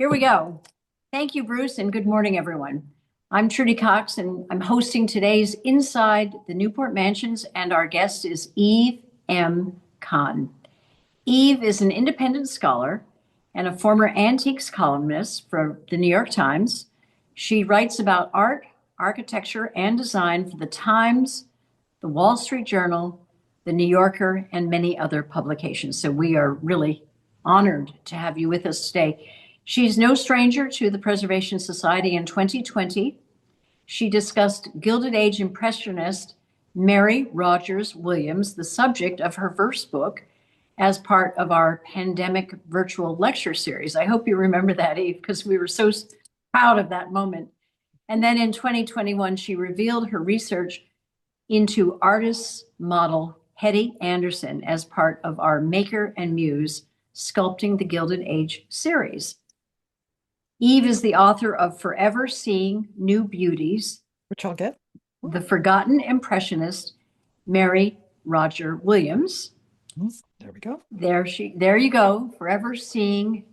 Here we go. Thank you, Bruce, and good morning, everyone. I'm Trudy Coxe, and I'm hosting today's Inside the Newport Mansions, and our guest is Eve M. Kahn. Eve is an independent scholar and a former antiques columnist for the New York Times. She writes about art, architecture, and design for the Times, the Wall Street Journal, the New Yorker, and many other publications. So we are really honored to have you with us today. She's no stranger to the Preservation Society. In 2020, she discussed Gilded Age Impressionist Mary Rogers Williams, the subject of her first book, as part of our pandemic virtual lecture series. I hope you remember that, Eve, because we were so proud of that moment. And then in 2021, she revealed her research into artist model Hetty Anderson as part of our Maker and Muse Sculpting the Gilded Age series. Eve is the author of Forever Seeing New Beauties, Which I'll get. The Forgotten Impressionist, Mary Roger Williams. There we go. There you go, Forever Seeing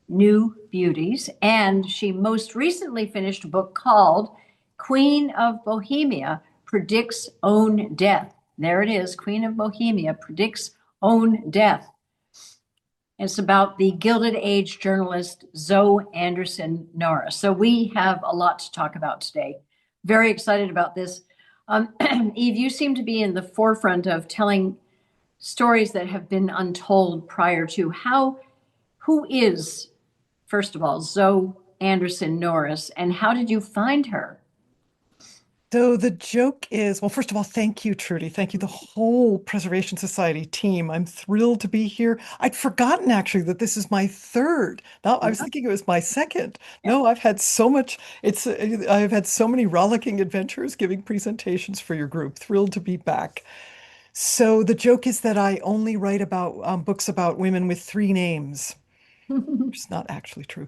New Beauties. And she most recently finished a book called Queen of Bohemia Predicts Own Death. There it is, Queen of Bohemia Predicts Own Death. It's about the Gilded Age journalist Zoe Anderson Norris. So we have a lot to talk about today. Very excited about this. Eve, you seem to be in the forefront of telling stories that have been untold prior to. Who is, first of all, Zoe Anderson Norris, and how did you find her? So the joke is, well, first of all, thank you, Trudy. Thank you, the whole Preservation Society team. I'm thrilled to be here. I'd forgotten actually that this is my third. Now I was thinking it was my second. No, I've had so much. I've had so many rollicking adventures giving presentations for your group. Thrilled to be back. So the joke is that I only write about books about women with three names, which is not actually true.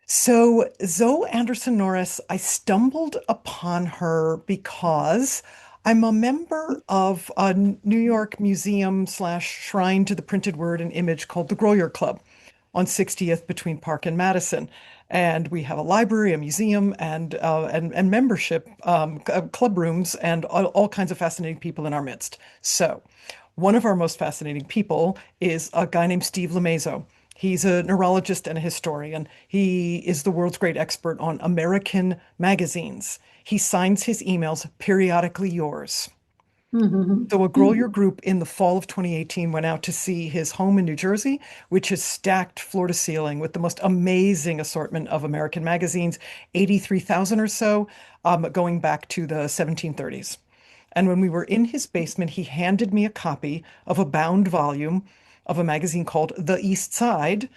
So, Zoe Anderson Norris, I stumbled upon her because I'm a member of a New York museum slash shrine to the printed word and image called the Grolier Club on 60th between Park and Madison. And we have a library, a museum, and membership club rooms, and all kinds of fascinating people in our midst. So, one of our most fascinating people is a guy named Steve Lemaizo. He's a neurologist and a historian. He is the world's great expert on American magazines. He signs his emails periodically yours. So a Grolier group in the fall of 2018 went out to see his home in New Jersey, which is stacked floor to ceiling with the most amazing assortment of American magazines, 83,000 or so, going back to the 1730s. And when we were in his basement, he handed me a copy of a bound volume of a magazine called The East Side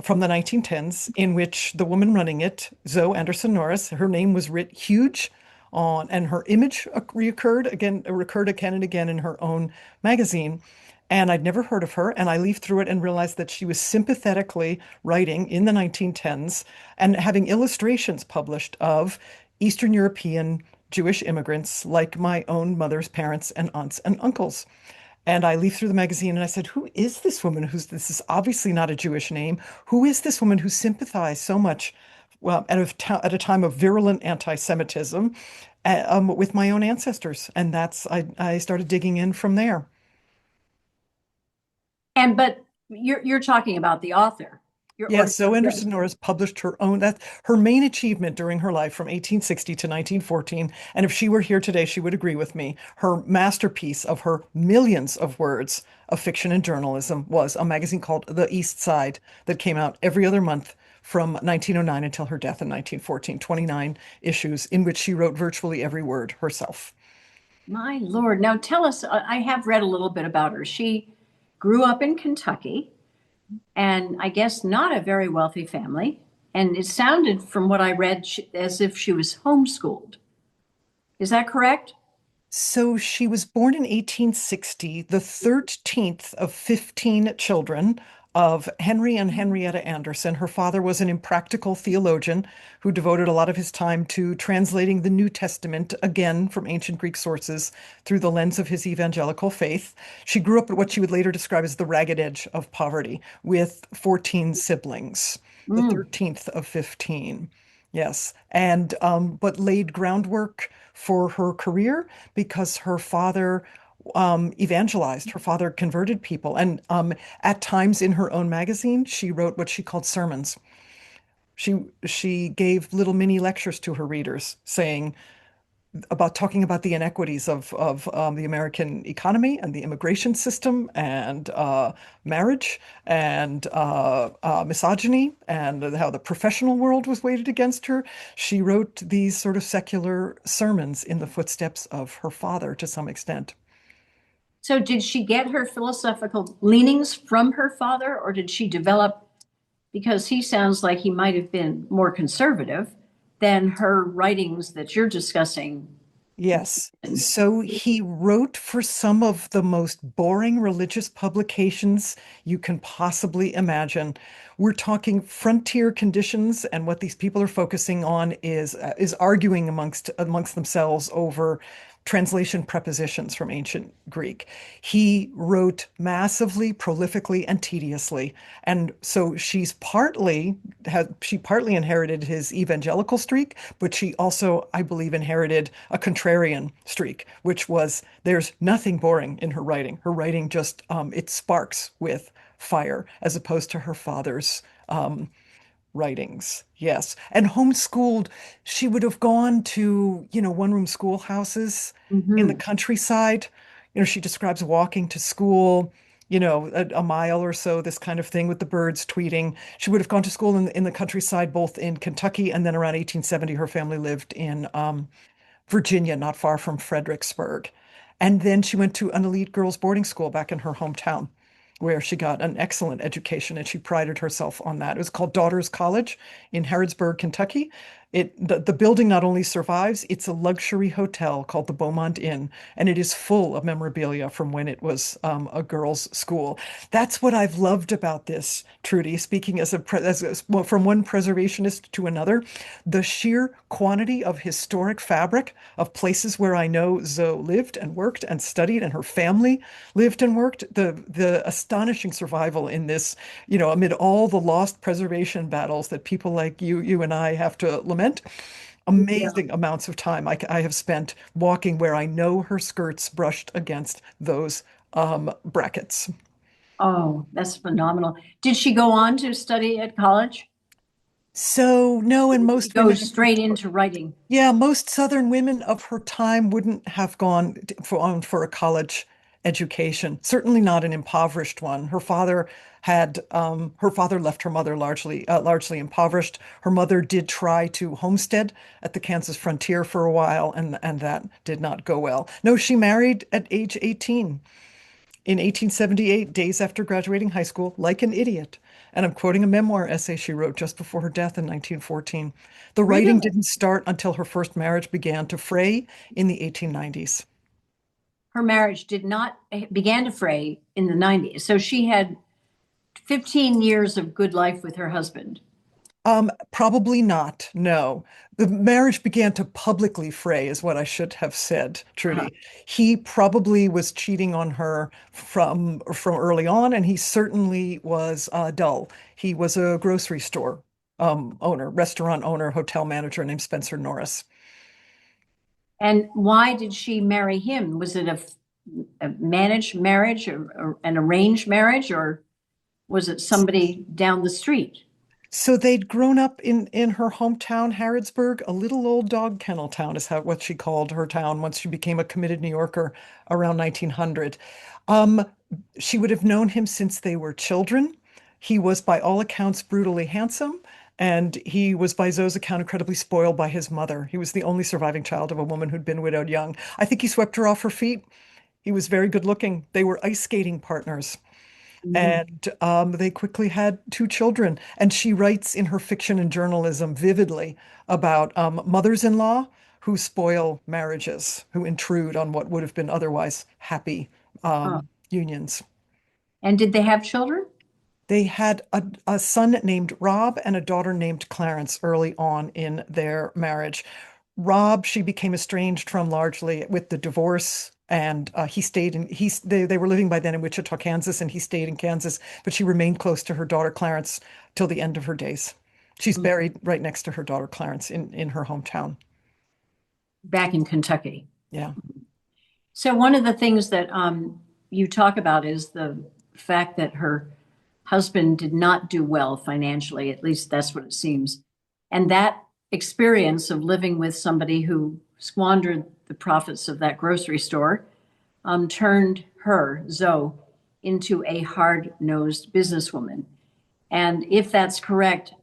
from the 1910s, in which the woman running it, Zoe Anderson Norris, her name was writ huge on, and her image recurred again and again in her own magazine. And I'd never heard of her. And I leafed through it and realized that she was sympathetically writing in the 1910s and having illustrations published of Eastern European Jewish immigrants like my own mother's parents and aunts and uncles. And I leafed through the magazine and I said, who is this woman this is obviously not a Jewish name. Who is this woman who sympathized so much, well, at a time of virulent anti-Semitism with my own ancestors? And I started digging in from there. But you're talking about the author. Yes, so Anderson Norris published her own, that's her main achievement during her life from 1860 to 1914. And if she were here today, she would agree with me. Her masterpiece of her millions of words of fiction and journalism was a magazine called The East Side that came out every other month from 1909 until her death in 1914, 29 issues in which she wrote virtually every word herself. My Lord. Now tell us, I have read a little bit about her. She grew up in Kentucky, and I guess not a very wealthy family. And it sounded from what I read as if she was homeschooled. Is that correct? So she was born in 1860, the 13th of 15 children of Henry and Henrietta Anderson. Her father was an impractical theologian who devoted a lot of his time to translating the New Testament, again from ancient Greek sources, through the lens of his evangelical faith. She grew up at what she would later describe as the ragged edge of poverty with 14 siblings. the Mm. 13th of 15. Yes. And but laid groundwork for her career because her father evangelized. Her father converted people. And at times in her own magazine, she wrote what she called sermons. She gave little mini lectures to her readers saying, about talking about the inequities of the American economy and the immigration system and marriage and misogyny and how the professional world was weighted against her. She wrote these sort of secular sermons in the footsteps of her father to some extent. So did she get her philosophical leanings from her father, or did she develop, because he sounds like he might have been more conservative than her writings that you're discussing? Yes. So he wrote for some of the most boring religious publications you can possibly imagine. We're talking frontier conditions, and what these people are focusing on is arguing amongst themselves over translation prepositions from ancient Greek. He wrote massively, prolifically, and tediously. And so she partly inherited his evangelical streak, but she also, I believe, inherited a contrarian streak, which was there's nothing boring in her writing. Her writing just it sparks with fire as opposed to her father's writings. Yes. And homeschooled, she would have gone to, one-room schoolhouses in the Mhm. countryside. She describes walking to school, a mile or so, this kind of thing with the birds tweeting. She would have gone to school in the countryside, both in Kentucky and then around 1870, her family lived in Virginia, not far from Fredericksburg. And then she went to an elite girls' boarding school back in her hometown, where she got an excellent education, and she prided herself on that. It was called Daughters College in Harrodsburg, Kentucky. The building not only survives, it's a luxury hotel called the Beaumont Inn, and it is full of memorabilia from when it was a girls' school. That's what I've loved about this, Trudy, speaking well, from one preservationist to another, the sheer quantity of historic fabric of places where I know Zoe lived and worked and studied, and her family lived and worked. The astonishing survival in this, amid all the lost preservation battles that people like you and I have to lament. Yeah. Amazing amounts of time I have spent walking where I know her skirts brushed against those brackets. Oh, that's phenomenal. Did she go on to study at college? So no, and Did she most go women of her straight into writing? Yeah, most Southern women of her time wouldn't have gone for a college education. Certainly not an impoverished one. Her father left her mother largely impoverished. Her mother did try to homestead at the Kansas frontier for a while, and that did not go well. No, she married at age 18 in 1878, days after graduating high school, like an idiot. And I'm quoting a memoir essay she wrote just before her death in 1914. The writing Really? didn't start until her first marriage began to fray in the 1890s. Her marriage did not began to fray in the 90s. So she had 15 years of good life with her husband. Probably not. No. The marriage began to publicly fray, is what I should have said, Uh-huh. Trudy. He probably was cheating on her from early on, and he certainly was dull. He was a grocery store owner, restaurant owner, hotel manager named Spencer Norris. And why did she marry him? Was it a managed marriage or an arranged marriage, or was it somebody down the street? So they'd grown up in her hometown, Harrodsburg, a little old dog kennel town is what she called her town once she became a committed New Yorker around 1900. Um, she would have known him since they were children. He was, by all accounts, brutally handsome, and he was, by Zoe's account, incredibly spoiled by his mother. He was the only surviving child of a woman who'd been widowed young. I think he swept her off her feet. He was very good looking. They were ice skating partners. Mhm. And they quickly had two children. And she writes in her fiction and journalism vividly about mothers-in-law who spoil marriages, who intrude on what would have been otherwise happy Oh. unions. And did they have children? They had a son named Rob and a daughter named Clarence early on in their marriage. Rob, she became estranged from largely with the divorce and they were living by then in Wichita, Kansas, and he stayed in Kansas, but she remained close to her daughter Clarence till the end of her days. She's buried right next to her daughter Clarence in her hometown. Back in Kentucky. Yeah. So one of the things that you talk about is the fact that her husband did not do well financially. At least that's what it seems. And that experience of living with somebody who squandered the profits of that grocery store turned her, Zoe, into a hard-nosed businesswoman. And if that's correct,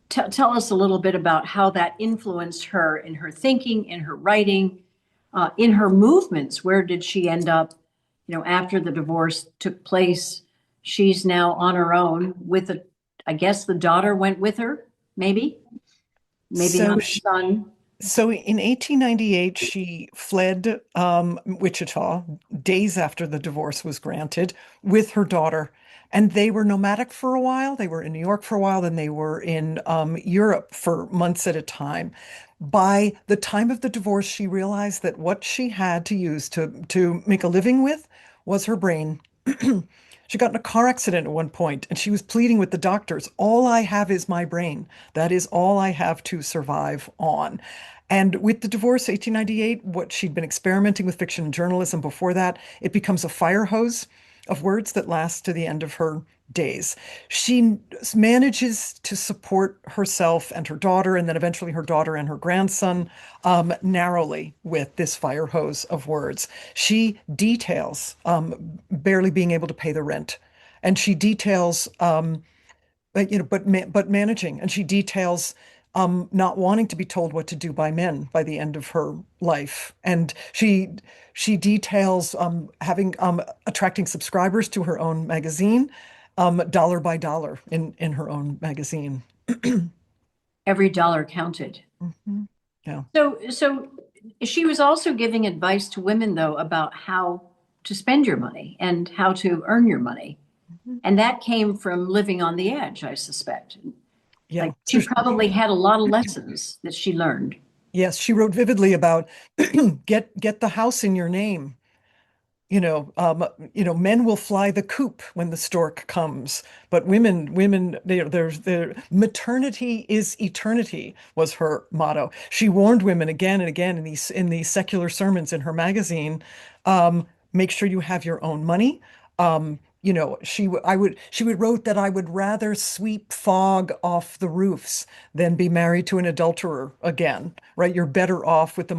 tell us a little bit about how that influenced her in her thinking, in her writing, in her movements. Where did she end up, after the divorce took place? She's now on her own with I guess the daughter went with her, maybe So not the son. So in 1898, she fled Wichita days after the divorce was granted with her daughter. And they were nomadic for a while. They were in New York for a while, then they were in Europe for months at a time. By the time of the divorce, she realized that what she had to use to make a living with was her brain. She got in a car accident at one point and she was pleading with the doctors, all I have is my brain. That is all I have to survive on. And with the divorce, 1898, what she'd been experimenting with fiction and journalism before that, it becomes a fire hose of words that lasts to the end of her days. She manages to support herself and her daughter, and then eventually her daughter and her grandson, narrowly with this fire hose of words. She details barely being able to pay the rent, and she details but managing, and she details not wanting to be told what to do by men by the end of her life, and she details having attracting subscribers to her own magazine, dollar by dollar in her own magazine. Every dollar counted. Mhm. Yeah. So she was also giving advice to women, though, about how to spend your money and how to earn your money. Mhm. And that came from living on the edge, I suspect. Yeah. Like she probably had a lot of lessons that she learned. Yes, she wrote vividly about get the house in your name. Men will fly the coop when the stork comes, but women, their maternity is eternity was her motto. She warned women again and again in these secular sermons in her magazine, make sure you have your own money. She would wrote that I would rather sweep fog off the roofs than be married to an adulterer again, right? You're better off with the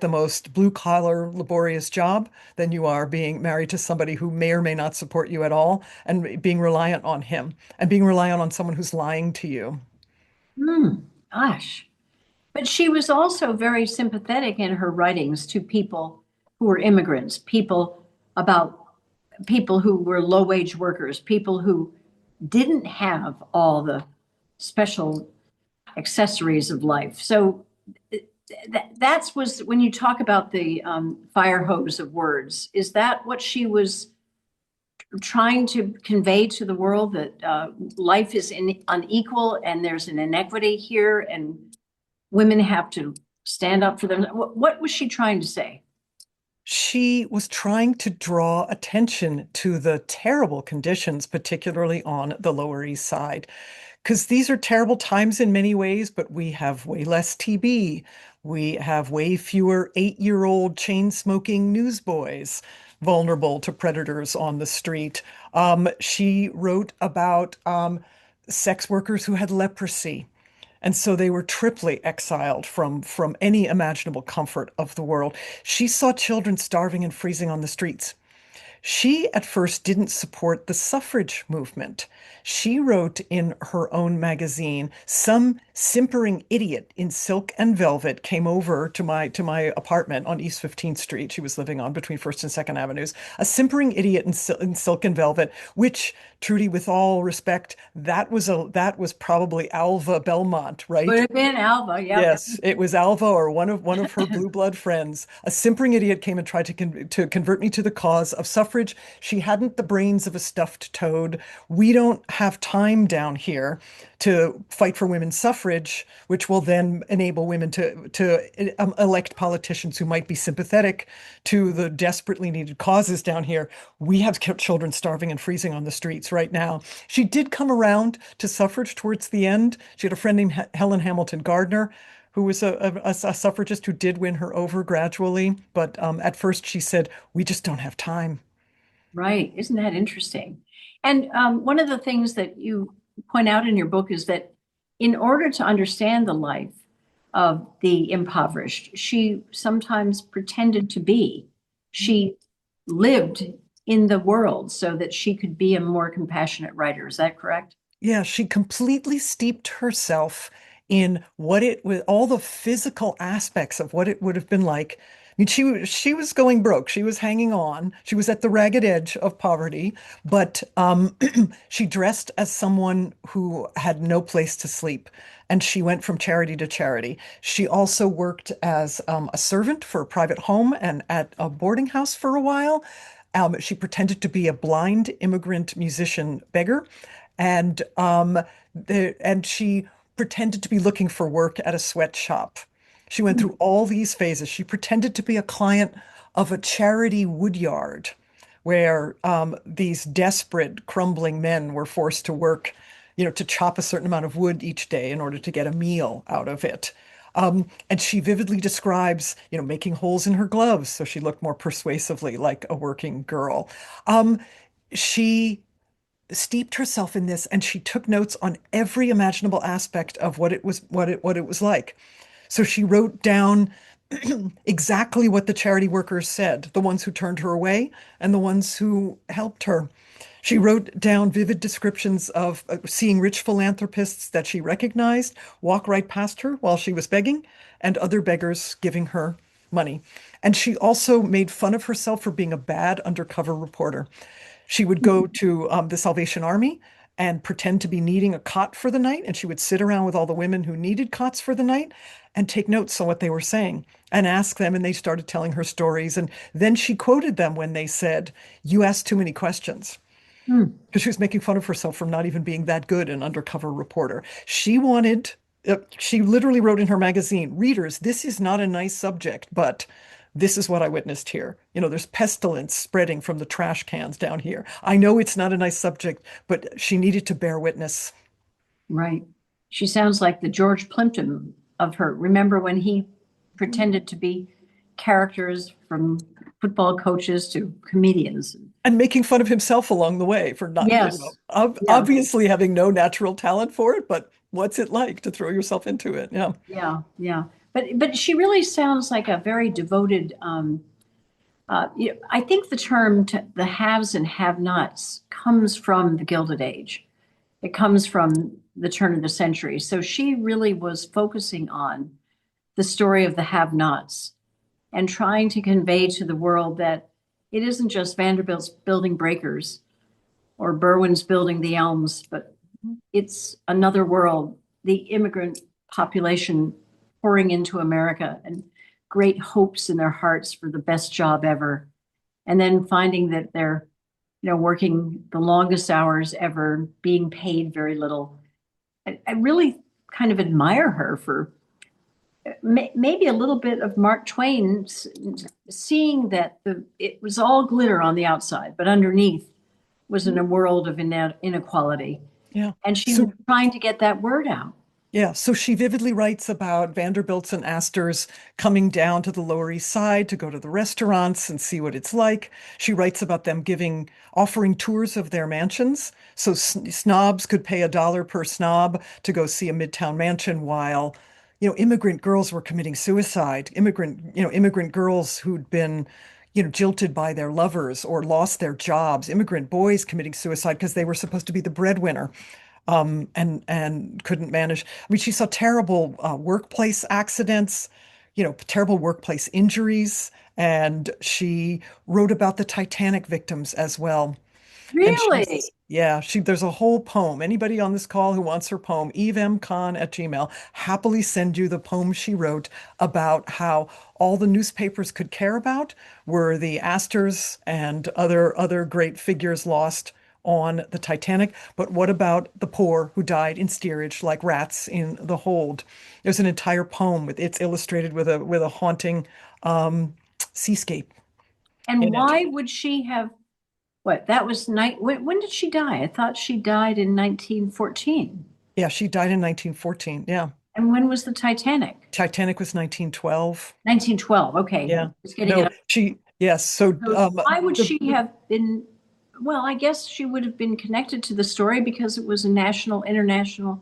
most blue collar laborious job than you are being married to somebody who may or may not support you at all and being reliant on him and being reliant on someone who's lying to you. Hmm, gosh. But she was also very sympathetic in her writings to people who were immigrants, about people who were low wage workers, people who didn't have all the special accessories of life. So that's was when you talk about the fire hose of words. Is that what she was trying to convey to the world, that life is unequal and there's an inequity here, and women have to stand up for them? What was she trying to say? She was trying to draw attention to the terrible conditions, particularly on the Lower East Side. Because these are terrible times in many ways, but we have way less TB. We have way fewer 8-year-old chain smoking newsboys vulnerable to predators on the street. She wrote about sex workers who had leprosy. And so they were triply exiled from any imaginable comfort of the world. She saw children starving and freezing on the streets. She at first didn't support the suffrage movement. She wrote in her own magazine, some simpering idiot in silk and velvet came over to my apartment on East 15th Street. She was living on between First and Second Avenues. A simpering idiot in silk and velvet, which, Trudy, with all respect, that was probably Alva Belmont, Would right? have been Alva, yep. Yes, it was Alva or one of her blue blood friends. A simpering idiot came and tried to convert me to the cause of suffrage. She hadn't the brains of a stuffed toad. We don't have time down here to fight for women's suffrage, which will then enable women to elect politicians who might be sympathetic to the desperately needed causes down here. We have children starving and freezing on the streets right now. She did come around to suffrage towards the end. She had a friend named Helen Hamilton Gardner, who was a suffragist who did win her over gradually. But at first she said, we just don't have time. Right. Isn't that interesting? And one of the things that you point out in your book is that in order to understand the life of the impoverished, she sometimes pretended to be. She lived in the world so that she could be a more compassionate writer. Is that correct? Yeah, she completely steeped herself in what it was, all the physical aspects of what it would have been like. I mean, she was going broke. She was hanging on. She was at the ragged edge of poverty, but she dressed as someone who had no place to sleep, and she went from charity to charity. She also worked as a servant for a private home and at a boarding house for a while. She pretended to be a blind immigrant musician beggar, and she pretended to be looking for work at a sweatshop. She went through all these phases. She pretended to be a client of a charity woodyard where these desperate, crumbling men were forced to work, to chop a certain amount of wood each day in order to get a meal out of it. And she vividly describes, making holes in her gloves so she looked more persuasively like a working girl. She steeped herself in this and she took notes on every imaginable aspect of what it was like. So she wrote down exactly what the charity workers said, the ones who turned her away and the ones who helped her. She wrote down vivid descriptions of seeing rich philanthropists that she recognized walk right past her while she was begging, and other beggars giving her money. And she also made fun of herself for being a bad undercover reporter. She would go to the Salvation Army and pretend to be needing a cot for the night, and she would sit around with all the women who needed cots for the night and take notes on what they were saying and ask them, and they started telling her stories. And then she quoted them when they said, "You asked too many questions." Hmm. Because she was making fun of herself for not even being that good an undercover reporter. She literally wrote in her magazine, readers, this is not a nice subject, but this is what I witnessed here. There's pestilence spreading from the trash cans down here. I know it's not a nice subject, but she needed to bear witness. Right. She sounds like the George Plimpton of her. Remember when he pretended to be characters from football coaches to comedians? And making fun of himself along the way for not, Yes. Yeah. obviously having no natural talent for it, but what's it like to throw yourself into it? Yeah. Yeah. Yeah. But she really sounds like a very devoted. I think the term the haves and have-nots comes from the Gilded Age. It comes from the turn of the century. So she really was focusing on the story of the have-nots and trying to convey to the world that it isn't just Vanderbilt's building breakers or Berwyn's building the elms, but it's another world, the immigrant population pouring into America and great hopes in their hearts for the best job ever. And then finding that they're, working the longest hours ever, being paid very little. I really kind of admire her for maybe a little bit of Mark Twain, seeing that it was all glitter on the outside, but underneath was in a world of inequality. Yeah. And she was So trying to get that word out. Yeah, so she vividly writes about Vanderbilts and Astors coming down to the Lower East Side to go to the restaurants and see what it's like. She writes about them offering tours of their mansions. So snobs could pay $1 per snob to go see a Midtown mansion while, immigrant girls were committing suicide. Immigrant girls who'd been, jilted by their lovers or lost their jobs. Immigrant boys committing suicide because they were supposed to be the breadwinner and couldn't manage. I mean, she saw terrible workplace accidents, terrible workplace injuries, and she wrote about the Titanic victims as well. And Really? there's a whole poem. Anybody on this call who wants her poem, evemcon@gmail, happily send you the poem she wrote about how all the newspapers could care about were the Astors and other great figures lost on the Titanic, but what about the poor who died in steerage like rats in the hold? There's an entire poem with it's illustrated with a haunting um, seascape And in it. why would she have, what, that was night, when did she die? I thought she died in 1914. Yeah, she died in 1914. Yeah. And when was the Titanic? Titanic was 1912. 1912. Okay. Yeah. Just getting it No, up. yes. So So why would the she have been, well, I guess she would have been connected to the story because it was a national, international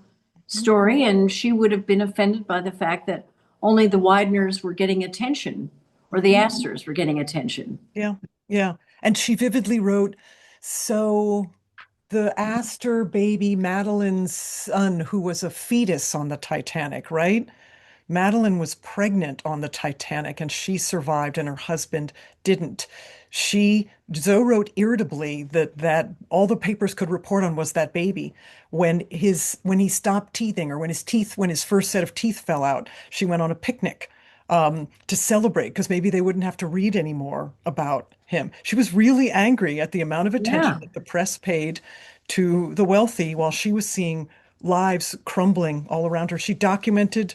story, and she would have been offended by the fact that only the Wideners were getting attention or the Astors were getting attention. Yeah, yeah. And she vividly wrote, so the Astor baby, Madeline's son, who was a fetus on the Titanic, right? Madeline was pregnant on the Titanic and she survived and her husband didn't. Zoe wrote irritably that all the papers could report on was that baby. When he stopped teething or when his first set of teeth fell out, she went on a picnic to celebrate because maybe they wouldn't have to read anymore about him. She was really angry at the amount of attention Yeah. that the press paid to the wealthy while she was seeing lives crumbling all around her. She documented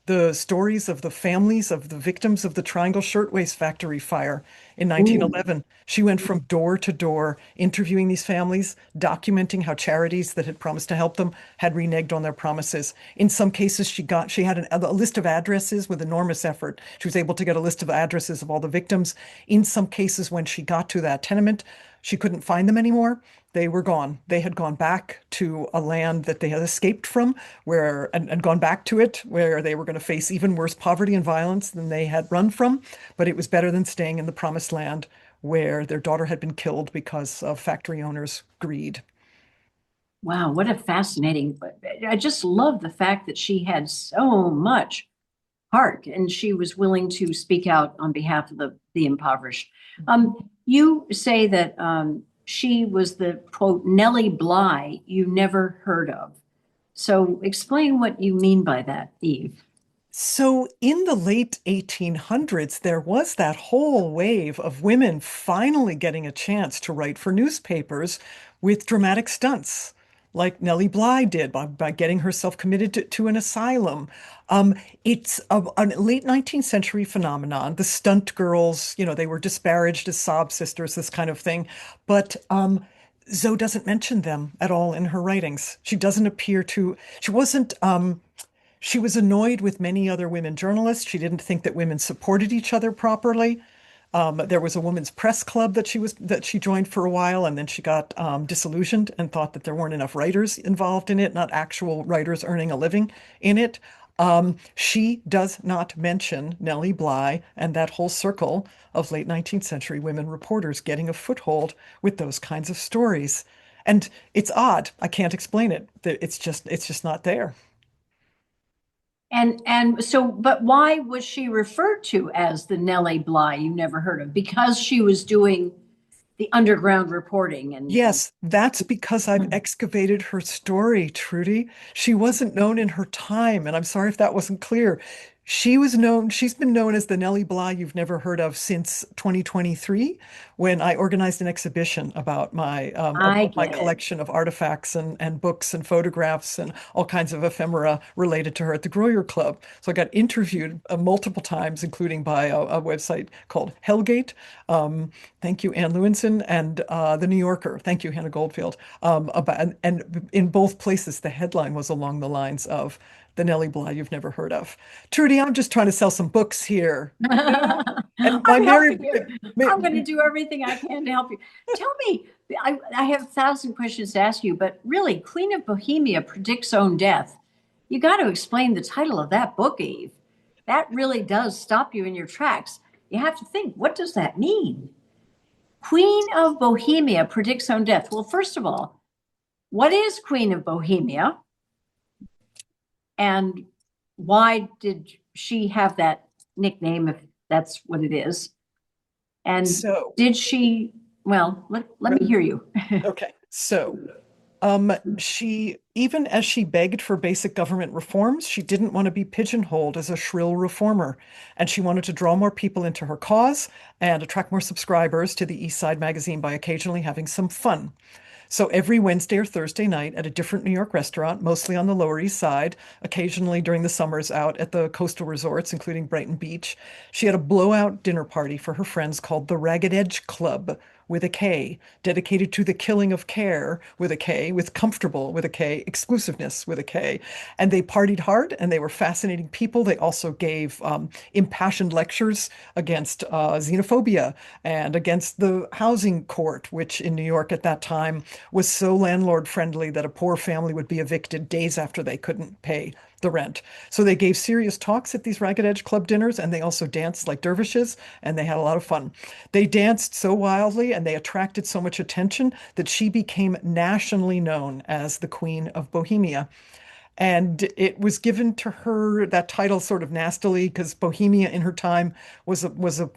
the stories of the families of the victims of the Triangle Shirtwaist Factory fire in Ooh. 1911. She went from door to door interviewing these families, documenting how charities that had promised to help them had reneged on their promises. In some cases, she had a list of addresses with enormous effort. She was able to get a list of addresses of all the victims. In some cases, when she got to that tenement, she couldn't find them anymore. They were gone. They had gone back to a land that they had escaped from, and gone back to it, where they were going to face even worse poverty and violence than they had run from. But it was better than staying in the promised land where their daughter had been killed because of factory owners' greed. Wow, what a fascinating, I just love the fact that she had so much heart and she was willing to speak out on behalf of the impoverished. You say that she was the quote Nellie Bly you never heard of. So explain what you mean by that, Eve. So in the late 1800s, there was that whole wave of women finally getting a chance to write for newspapers with dramatic stunts, like Nellie Bly did by getting herself committed to an asylum. It's a late 19th century phenomenon. The stunt girls, they were disparaged as sob sisters, this kind of thing. But Zoe doesn't mention them at all in her writings. She doesn't appear to, she wasn't, she was annoyed with many other women journalists. She didn't think that women supported each other properly. There was a women's press club that she joined for a while, and then she got disillusioned and thought that there weren't enough writers involved in it, not actual writers earning a living in it. She does not mention Nellie Bly and that whole circle of late 19th century women reporters getting a foothold with those kinds of stories. And it's odd. I can't explain it. It's just not there. And so, but why was she referred to as the Nellie Bly you never heard of? Because she was doing the underground reporting and Yes, that's because I've excavated her story, Trudy. She wasn't known in her time, and I'm sorry if that wasn't clear. She's been known as the Nellie Bly you've never heard of since 2023, when I organized an exhibition about I my get it. collection of artifacts and books and photographs and all kinds of ephemera related to her at the Groyer Club. So I got interviewed multiple times, including by a website called Hellgate. Thank you, Ann Lewinson, and the New Yorker. Thank you, Hannah Goldfield. And in both places, the headline was along the lines of the Nellie Bly you've never heard of. Trudy, I'm just trying to sell some books here. And my I'm Mary, helping you. I'm going to do everything I can to help you. Tell me, I have 1,000 questions to ask you, but really, Queen of Bohemia predicts own death. You got to explain the title of that book, Eve. That really does stop you in your tracks. You have to think, what does that mean? Queen of Bohemia predicts own death. Well, first of all, what is Queen of Bohemia? And why did she have that nickname, if that's what it is? And so, did she, well, let me hear you. okay. Even as she begged for basic government reforms, she didn't want to be pigeonholed as a shrill reformer. And she wanted to draw more people into her cause and attract more subscribers to the East Side magazine by occasionally having some fun. So every Wednesday or Thursday night at a different New York restaurant, mostly on the Lower East Side, occasionally during the summers out at the coastal resorts, including Brighton Beach, she had a blowout dinner party for her friends called the Ragged Edge Club with a K, dedicated to the killing of care with a K, with comfortable with a K, exclusiveness with a K. And they partied hard and they were fascinating people. They also gave impassioned lectures against xenophobia and against the housing court, which in New York at that time was so landlord friendly that a poor family would be evicted days after they couldn't pay the rent. So they gave serious talks at these Ragged Edge Club dinners, and they also danced like dervishes, and they had a lot of fun. They danced so wildly and they attracted so much attention that she became nationally known as the Queen of Bohemia. And it was given to her that title sort of nastily because Bohemia in her time was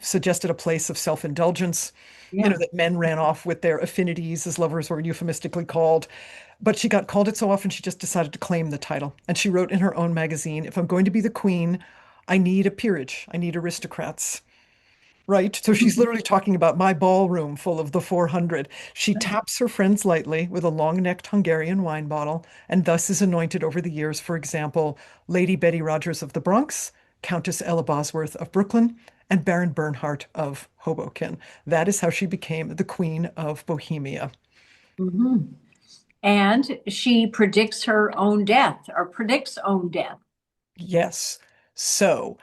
suggested a place of self-indulgence, Yeah. that men ran off with their affinities, as lovers were euphemistically called. But she got called it so often, she just decided to claim the title. And she wrote in her own magazine, if I'm going to be the queen, I need a peerage. I need aristocrats. Right. So she's literally talking about my ballroom full of the 400. She taps her friends lightly with a long-necked Hungarian wine bottle and thus is anointed over the years, for example, Lady Betty Rogers of the Bronx, Countess Ella Bosworth of Brooklyn, and Baron Bernhardt of Hoboken. That is how she became the Queen of Bohemia. Mhm. And she predicts her own death or predicts own death. Yes. So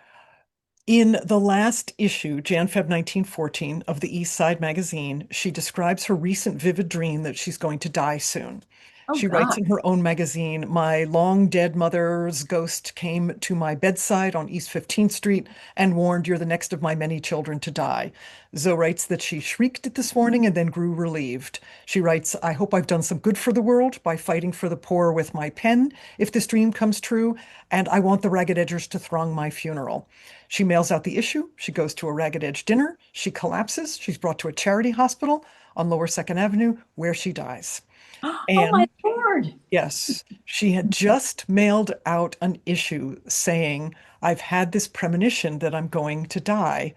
in the last issue, Jan-Feb 1914 of the East Side magazine, she describes her recent vivid dream that she's going to die soon. Oh She writes God. in her own magazine, my long dead mother's ghost came to my bedside on East 15th Street and warned you're the next of my many children to die. Zoe writes that she shrieked it this morning and then grew relieved. She writes, I hope I've done some good for the world by fighting for the poor with my pen, if this dream comes true, and I want the Ragged Edgers to throng my funeral. She mails out the issue. She goes to a Ragged Edge dinner. She collapses. She's brought to a charity hospital on Lower 2nd Avenue where she dies. Oh my And Lord. yes, she had just mailed out an issue saying, I've had this premonition that I'm going to die.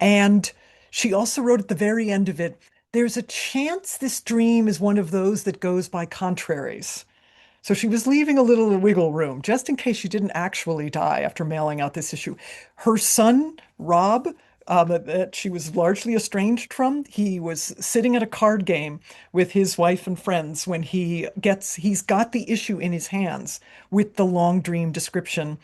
And she also wrote at the very end of it, there's a chance this dream is one of those that goes by contraries. So she was leaving a little wiggle room just in case she didn't actually die after mailing out this issue. Her son, Rob, that she was largely estranged from, he was sitting at a card game with his wife and friends when he's got the issue in his hands with the long dream description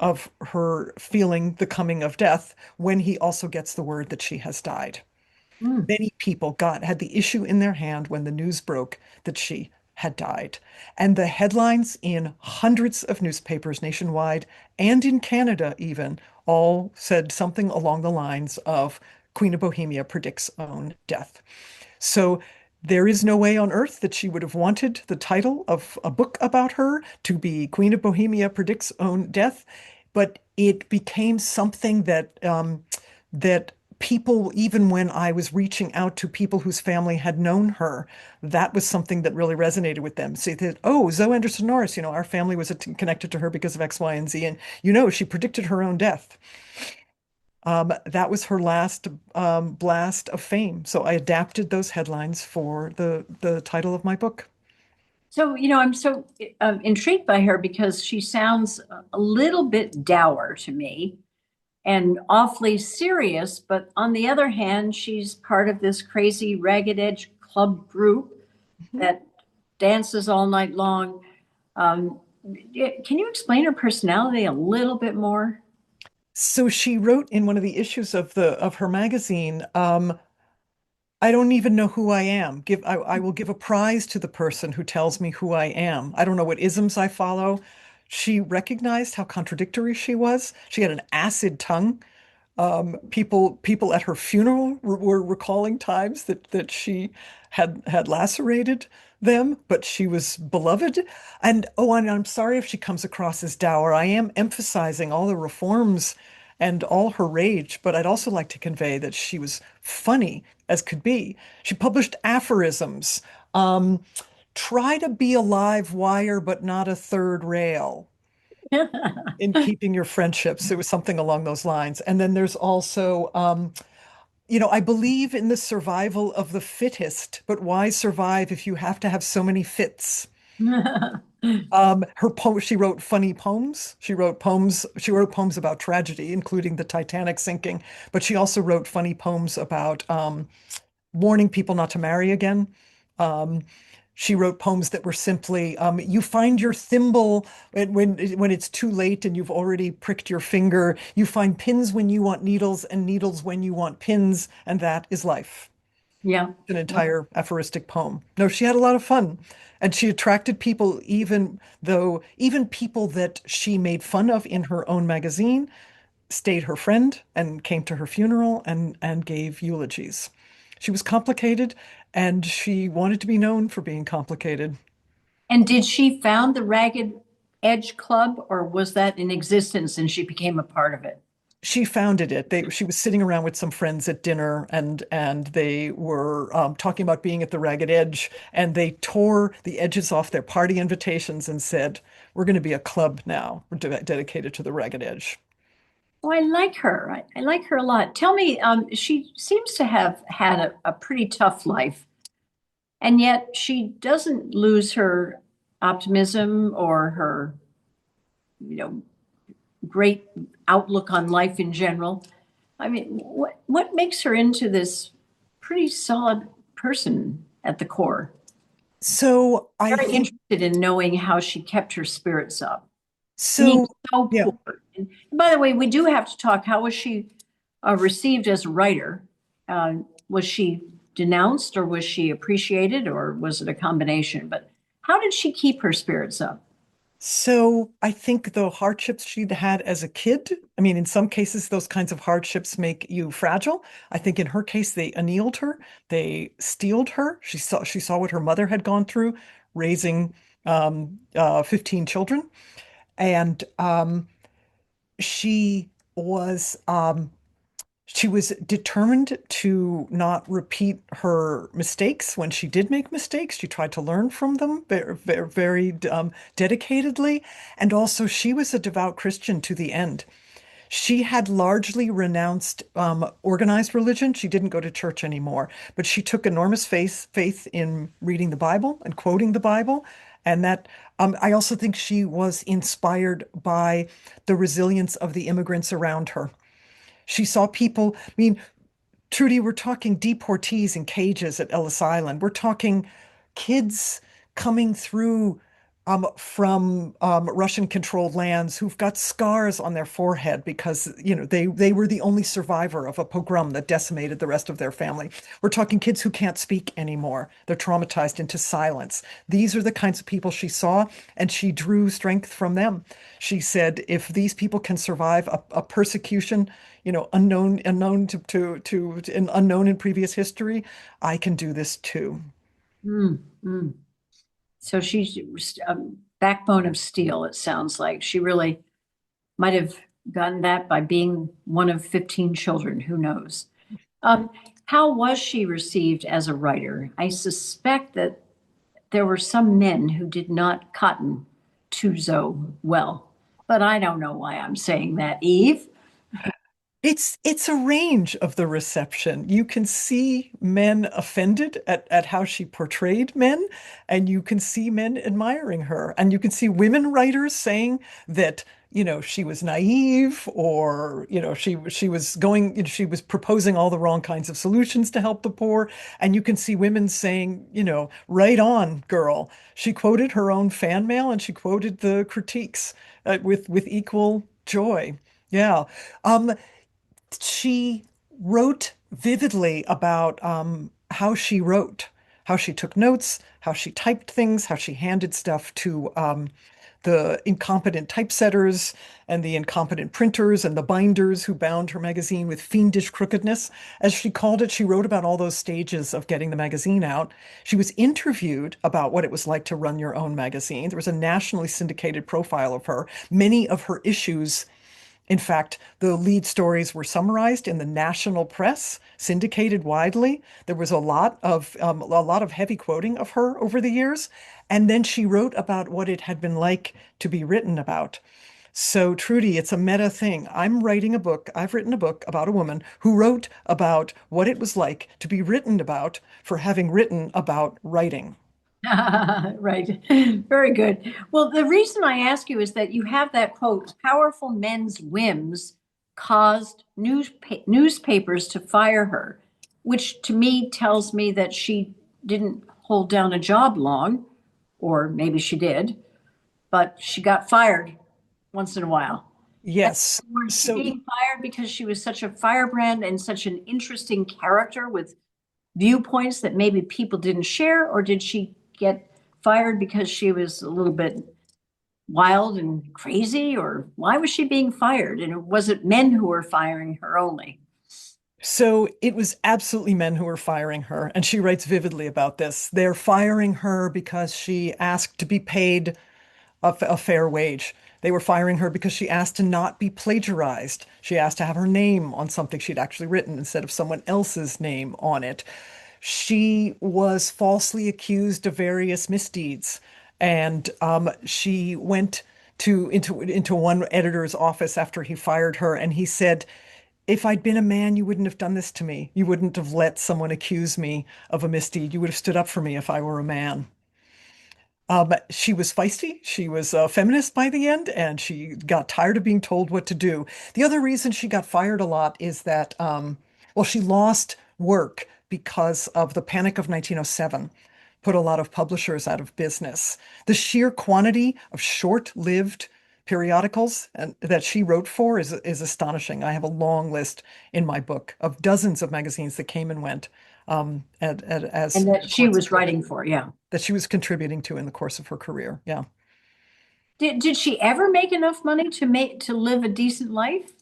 of her feeling the coming of death when he also gets the word that she has died. Mm. Many people had the issue in their hand when the news broke that she had died. And the headlines in hundreds of newspapers nationwide and in Canada even all said something along the lines of Queen of Bohemia predicts own death. So there is no way on earth that she would have wanted the title of a book about her to be Queen of Bohemia predicts own death, but it became something that people, even when I was reaching out to people whose family had known her, that was something that really resonated with them. Say that, oh, Zoe Anderson Norris, our family was connected to her because of X, Y, and Z, and she predicted her own death. That was her last blast of fame. So I adapted those headlines for the title of my book. So, I'm so intrigued by her because she sounds a little bit dour to me and awfully serious. But on the other hand, she's part of this crazy Ragged Edge club group Mhm. that dances all night long. Um, can you explain her personality a little bit more? So she wrote in one of the issues of her magazine, I don't even know who I am. I will give a prize to the person who tells me who I am. I don't know what isms I follow. She recognized how contradictory she was. She had an acid tongue. People at her funeral were recalling times that she had lacerated them, but she was beloved. And I'm sorry if she comes across as dour. I am emphasizing all the reforms and all her rage, but I'd also like to convey that she was funny as could be. She published aphorisms. Um, Try to be a live wire, but not a third rail in keeping your friendships. It was something along those lines. And then there's also I believe in the survival of the fittest, but why survive if you have to have so many fits? She wrote funny poems. She wrote poems about tragedy, including the Titanic sinking, but she also wrote funny poems about warning people not to marry again. Um, she wrote poems that were simply, you find your thimble when it's too late and you've already pricked your finger. You find pins when you want needles and needles when you want pins, and that is life. Yeah. An entire aphoristic poem. No, she had a lot of fun. And she attracted people, even people that she made fun of in her own magazine, stayed her friend and came to her funeral and gave eulogies. She was complicated and she wanted to be known for being complicated. And did she found the Ragged Edge Club, or was that in existence and she became a part of it? She founded it. She was sitting around with some friends at dinner, and they were talking about being at the Ragged Edge, and they tore the edges off their party invitations and said, "We're going to be a club now. We're dedicated to the Ragged Edge." Oh, I like her. I like her a lot. Tell me, she seems to have had a pretty tough life, and yet she doesn't lose her optimism or her, you know, great outlook on life in general. I mean, what makes her into this pretty solid person at the core? So I Very think interested in knowing how she kept her spirits up, being so. so Yeah. poor. And by the way, we do have to talk. How was she received as a writer? Was she denounced, or was she appreciated, or was it a combination? But how did she keep her spirits up? So I think the hardships she'd had as a kid, I mean, in some cases, those kinds of hardships make you fragile. I think in her case, they annealed her, they steeled her. She saw what her mother had gone through, raising 15 children, and she was she was determined to not repeat her mistakes. When she did make mistakes, she tried to learn from them very dedicatedly. And also, she was a devout Christian to the end. She had largely renounced organized religion. She didn't go to church anymore, but she took enormous faith in reading the Bible and quoting the Bible. And that I also think she was inspired by the resilience of the immigrants around her. She saw people, I mean, Trudy, we're talking deportees in cages at Ellis Island. We're talking kids coming through from Russian-controlled lands who've got scars on their forehead because, they were the only survivor of a pogrom that decimated the rest of their family. We're talking kids who can't speak anymore. They're traumatized into silence. These are the kinds of people she saw, and she drew strength from them. She said, if these people can survive a persecution, unknown and unknown in previous history, I can do this too. Mm, mm. So she's a backbone of steel, it sounds like. She really might have gotten that by being one of 15 children. Who knows? Um, how was she received as a writer? I suspect that there were some men who did not cotton to Zoe well, but I don't know why I'm saying that, Eve. It's a range of the reception. You can see men offended at how she portrayed men, and you can see men admiring her, and you can see women writers saying that, she was naive, or, she was proposing all the wrong kinds of solutions to help the poor. And you can see women saying, right on, girl. She quoted her own fan mail and she quoted the critiques with equal joy. Yeah. Um, she wrote vividly about how she wrote, how she took notes, how she typed things, how she handed stuff to the incompetent typesetters and the incompetent printers and the binders who bound her magazine with fiendish crookedness. As she called it, she wrote about all those stages of getting the magazine out. She was interviewed about what it was like to run your own magazine. There was a nationally syndicated profile of her. Many of her issues, in fact, the lead stories were summarized in the national press, syndicated widely. There was a lot of heavy quoting of her over the years, and then she wrote about what it had been like to be written about. So, Trudy, it's a meta thing. I've written a book about a woman who wrote about what it was like to be written about for having written about writing. Right. Very good. Well, the reason I ask you is that you have that quote, powerful men's whims caused newspapers to fire her, which to me tells me that she didn't hold down a job long, or maybe she did, but she got fired once in a while. And Yes. was she So, being fired because she was such a firebrand and such an interesting character with viewpoints that maybe people didn't share, or did she get fired because she was a little bit wild and crazy, or why was she being fired? And was it men who were firing her only? so it was absolutely men who were firing her, and she writes vividly about this. They're firing her because she asked to be paid a fair wage. They were firing her because she asked to not be plagiarized. She asked to have her name on something she'd actually written instead of someone else's name on it. She was falsely accused of various misdeeds, and she went into one editor's office after he fired her, and he said, "If I'd been a man, you wouldn't have done this to me. You wouldn't have let someone accuse me of a misdeed. You would have stood up for me if I were a man." She was feisty. She was a feminist by the end, and she got tired of being told what to do. The other reason she got fired a lot is that, well, she lost work because of the Panic of 1907, put a lot of publishers out of business. The sheer quantity of short-lived periodicals that she wrote for is astonishing. I have a long list in my book of dozens of magazines that came and went as And in that the she course of was her writing for, yeah. that she was contributing to in the course of her career. Yeah. Did she ever make enough money to live a decent life?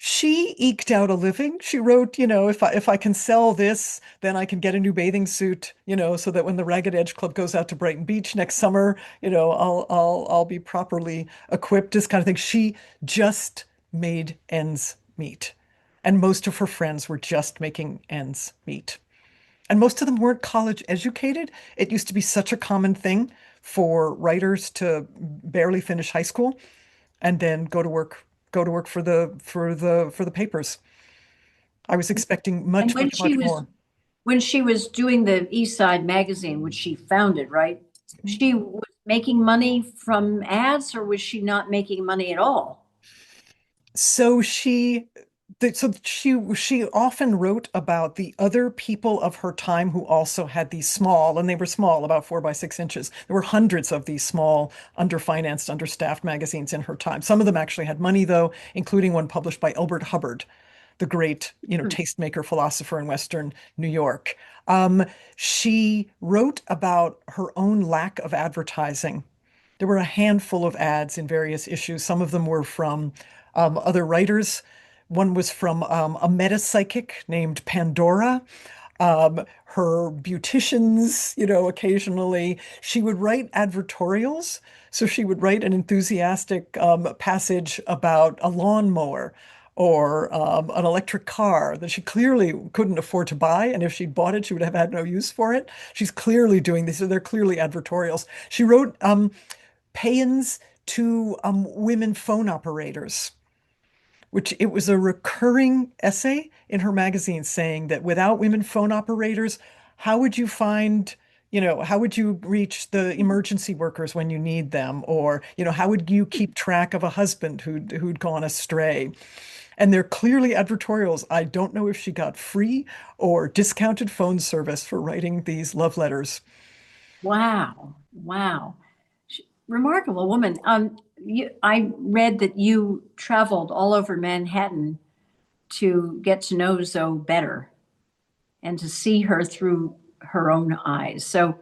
She eked out a living. She wrote, if I can sell this, then I can get a new bathing suit, so that when the Ragged Edge Club goes out to Brighton Beach next summer, I'll be properly equipped, this kind of thing. She just made ends meet. And most of her friends were just making ends meet. And most of them weren't college educated. It used to be such a common thing for writers to barely finish high school and then go to work for the papers. I was expecting And much, much, much more. when she was doing the East Side magazine, which she founded, right? She was making money from ads, or was she not making money at all? So she often wrote about the other people of her time who also had these small, and they were small, about 4 by 6 inches. There were hundreds of these small, underfinanced, understaffed magazines in her time. Some of them actually had money, though, including one published by Elbert Hubbard, the great, tastemaker philosopher in Western New York. Um, she wrote about her own lack of advertising. There were a handful of ads in various issues. Some of them were from other writers. One was from a meta psychic named Pandora. Her beauticians, occasionally she would write advertorials. So she would write an enthusiastic passage about a lawnmower or an electric car that she clearly couldn't afford to buy. And if she'd bought it, she would have had no use for it. She's clearly doing this. So they're clearly advertorials. She wrote paeans to women phone operators, which it was a recurring essay in her magazine saying that without women phone operators, how would you find, how would you reach the emergency workers when you need them? Or, how would you keep track of a husband who'd gone astray? And they're clearly advertorials. I don't know if she got free or discounted phone service for writing these love letters. Wow. Wow. Remarkable woman. I read that you traveled all over Manhattan to get to know Zoe better and to see her through her own eyes. So,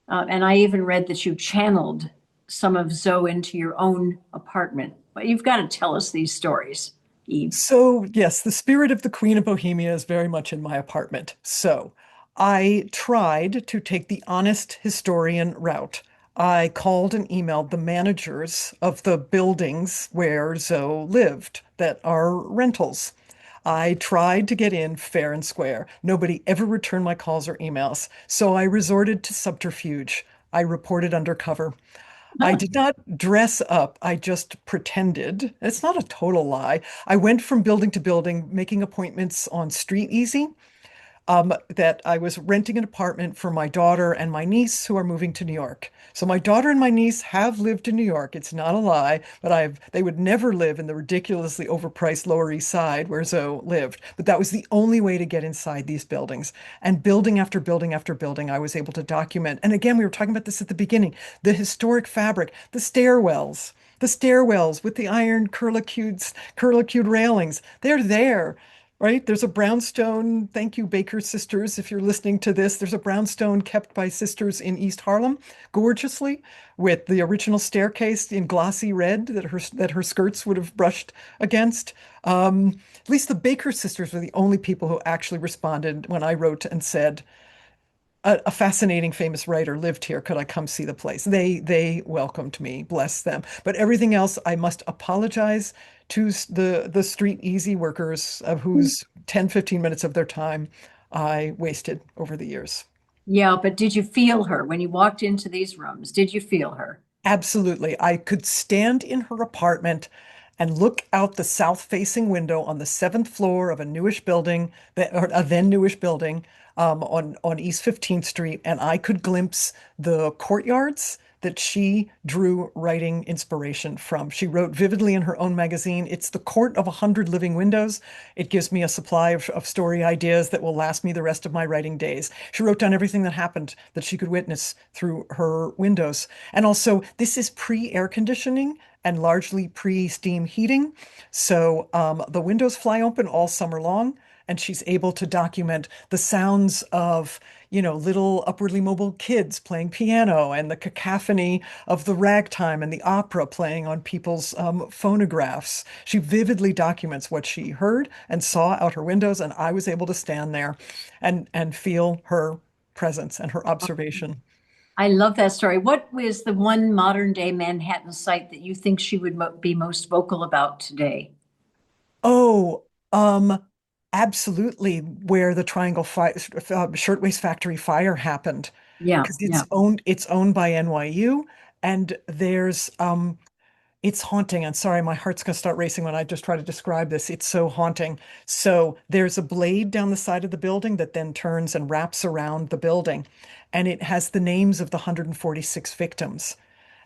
and I even read that you channeled some of Zoe into your own apartment. But you've got to tell us these stories, Eve. So, yes, the spirit of the Queen of Bohemia is very much in my apartment. So, I tried to take the honest historian route. I called and emailed the managers of the buildings where Zoe lived that are rentals. I tried to get in fair and square. Nobody ever returned my calls or emails. So I resorted to subterfuge. I reported undercover. I did not dress up. I just pretended. It's not a total lie. I went from building to building, making appointments on Street Easy. That I was renting an apartment for my daughter and my niece who are moving to New York. So my daughter and my niece have lived in New York. It's not a lie, but they would never live in the ridiculously overpriced Lower East Side where Zoe lived. But that was the only way to get inside these buildings. And building after building after building, I was able to document. And again, we were talking about this at the beginning, the historic fabric, the stairwells with the iron curlicued railings. They're there. Right? There's a brownstone. Thank you, Baker sisters. If you're listening to this, there's a brownstone kept by sisters in East Harlem, gorgeously, with the original staircase in glossy red that her skirts would have brushed against. At least the Baker sisters were the only people who actually responded when I wrote and said, a fascinating famous writer lived here. Could I come see the place? They welcomed me, bless them. But everything else, I must apologize to the street easy workers of whose 10, 15 minutes of their time I wasted over the years. Yeah, but did you feel her when you walked into these rooms? Did you feel her? Absolutely. I could stand in her apartment and look out the south-facing window on the seventh floor of a newish building, or a then newish building, on East 15th Street, and I could glimpse the courtyards that she drew writing inspiration from. She wrote vividly in her own magazine, "It's the court of 100 living windows. It gives me a supply of story ideas that will last me the rest of my writing days." She wrote down everything that happened that she could witness through her windows. And also, this is pre-air conditioning and largely pre-steam heating. So the windows fly open all summer long, and she's able to document the sounds of, little upwardly mobile kids playing piano and the cacophony of the ragtime and the opera playing on people's phonographs. She vividly documents what she heard and saw out her windows, and I was able to stand there and feel her presence and her observation. I love that story. What was the one modern day Manhattan site that you think she would be most vocal about today? Oh, um, absolutely, where the Triangle Shirtwaist Factory fire happened, Yeah, because yeah. it's owned by NYU, and it's haunting. I'm sorry, my heart's gonna start racing when I just try to describe this. It's so haunting. So there's a blade down the side of the building that then turns and wraps around the building, and it has the names of the 146 victims.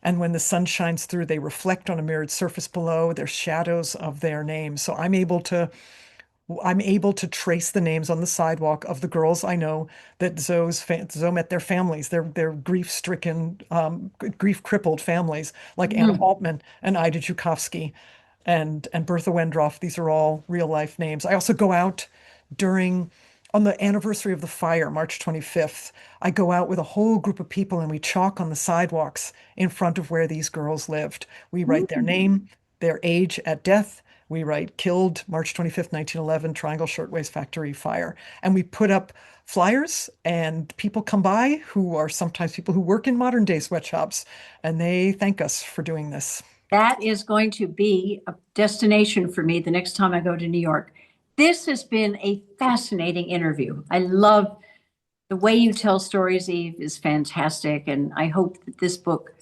And when the sun shines through, they reflect on a mirrored surface below. They're shadows of their names. So I'm able to trace the names on the sidewalk of the girls I know that Zoe met their families, their grief-stricken, grief-crippled families, like Anna Mm. Altman and Ida Jukovsky and Bertha Wendroff. These are all real-life names. I also go out on the anniversary of the fire, March 25th. I go out with a whole group of people and we chalk on the sidewalks in front of where these girls lived. We write their Mm. name, their age at death. We write killed March 25th, 1911, Triangle Shirtwaist Factory fire. And we put up flyers, and people come by who are sometimes people who work in modern day sweatshops, and they thank us for doing this. That is going to be a destination for me the next time I go to New York. This has been a fascinating interview. I love the way you tell stories, Eve, is fantastic. And I hope that this book,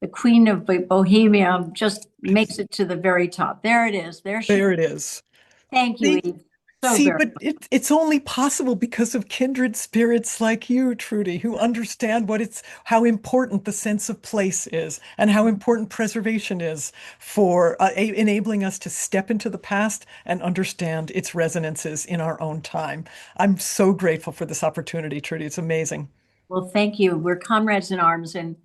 The Queen of Bohemia, just makes it to the very top. There it is. There she is. There it is. Thank you, See, Eve, so see, very but much. it's only possible because of kindred spirits like you, Trudy, who understand how important the sense of place is and how important preservation is for enabling us to step into the past and understand its resonances in our own time. I'm so grateful for this opportunity, Trudy. It's amazing. Well, thank you. We're comrades in arms. And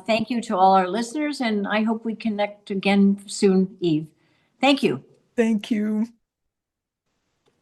thank you to all our listeners. And I hope we connect again soon, Eve. Thank you. Thank you.